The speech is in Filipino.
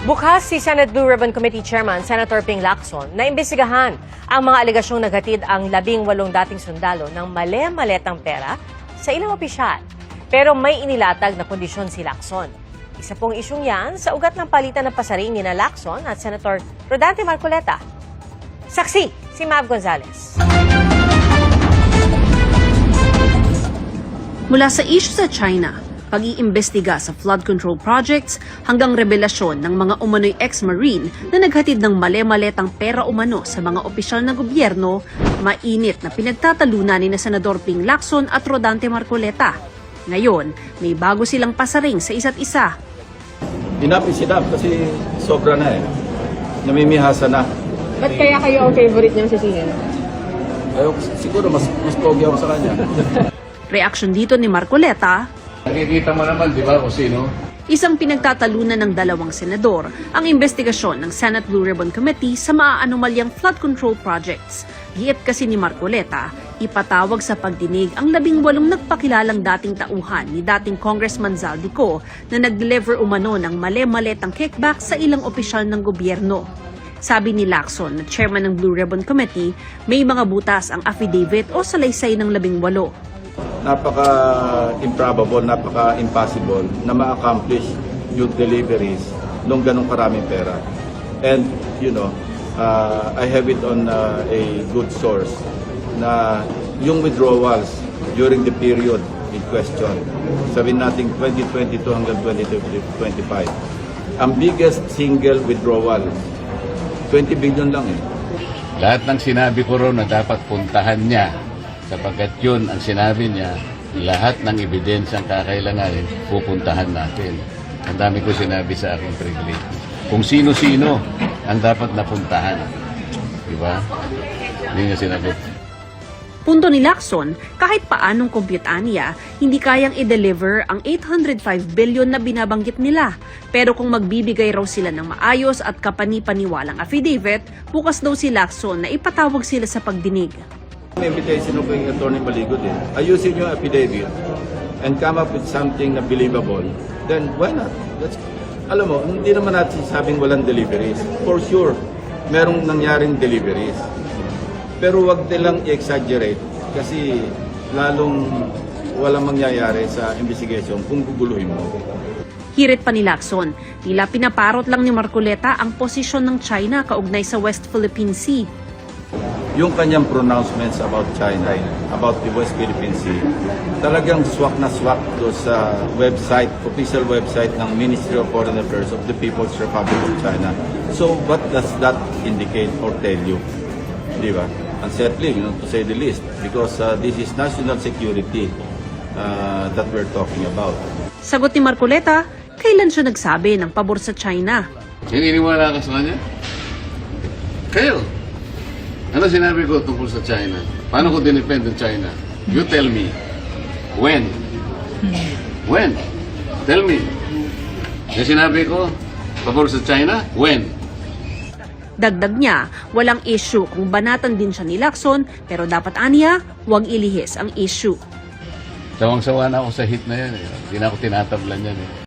Bukas si Senate Blue Ribbon Committee Chairman Senator Ping Lacson na imbestigahan ang mga alegasyong naghatid ang 18 dating sundalo ng mali-maletang pera sa ilang opisyal. Pero may inilatag na kondisyon si Lacson. Isa pong isyong yan sa ugat ng palitan ng pasaring ni Lacson at Senator Rodante Marcoleta. Saksi, si Mav Gonzalez. Mula sa issue sa China, pag-iimbestiga sa flood control projects hanggang revelasyon ng mga umano'y ex-marine na naghatid ng mali-maletang pera umano sa mga opisyal ng gobyerno, mainit na pinagtatalunan ni Senador Ping Lacson at Rodante Marcoleta. Ngayon, may bago silang pasaring sa isa't isa. Enough is enough kasi sobra na eh. Namimihasa na. Ba't kaya kayo ang favorite niyang sisihin? Siguro mas pogi ako sa kanya. Reaksyon dito ni Marcoleta, Nakikita mo naman, di ba, kung sino? isang pinagtatalunan ng dalawang senador ang investigasyon ng Senate Blue Ribbon Committee sa maaanomalyang flood control projects. Giit kasi ni Marcoleta, ipatawag sa pagdinig ang 18 nagpakilalang dating tauhan ni dating Congressman Zaldico na nag-deliver umano ng mali-maletang kickback sa ilang opisyal ng gobyerno. Sabi ni Lacson na chairman ng Blue Ribbon Committee, may mga butas ang affidavit o salaysay ng 18. Napaka-improbable, napaka-impossible na ma-accomplish yung deliveries ng ganong karaming pera. And, I have it on a good source na yung withdrawals during the period in question, sabihin natin 2022 hanggang 2025, ang biggest single withdrawal, 20 billion lang eh. Lahat ng sinabi ko ron na dapat puntahan niya, sapagkat yun ang sinabi niya, lahat ng ebidensyang kakailanganin, pupuntahan natin. Ang dami ko sinabi sa aking privilege. Kung sino-sino ang dapat napuntahan. Di ba? Hindi niya sinabi. Punto ni Lacson, kahit paanong kompyutan niya, hindi kayang i-deliver ang 805 billion na binabanggit nila. Pero kung magbibigay raw sila ng maayos at kapani-paniwalang affidavit, bukas daw si Lacson na ipatawag sila sa pagdinig. May invitation ko kay Atty. Maligod eh. Ayusin yung affidavit and come up with something na believable, then why not? Alam mo, hindi naman natin sabing walang deliveries. For sure, merong nangyaring deliveries. Pero wag nilang i-exaggerate kasi lalong walang mangyayari sa investigation kung guguluhin mo. Hirit pa ni Lacson, tila pinaparot lang ni Marcoleta ang posisyon ng China kaugnay sa West Philippine Sea. Yung kanyang pronouncements about China, about the West Philippine Sea, talagang swak na swak do sa website, official website ng Ministry of Foreign Affairs of the People's Republic of China. So what does that indicate or tell you? Di ba? Unsettling, to say the least, because this is national security that we're talking about. Sagot ni Marcoleta, kailan siya nagsabi ng pabor sa China? Hininiwala ka sa kanya? Kayo! Ano sinabi ko tungkol sa China? Paano ko dinepend ng China? You tell me. When? When? Tell me. Yung sinabi ko, pabor sa China? When? Dagdag niya, walang issue kung banatan din siya ni Lacson, pero dapat aniya, huwag ilihis ang issue. Sawang-sawa na ako sa hit na yan. Hindi na ako tinatablan yan.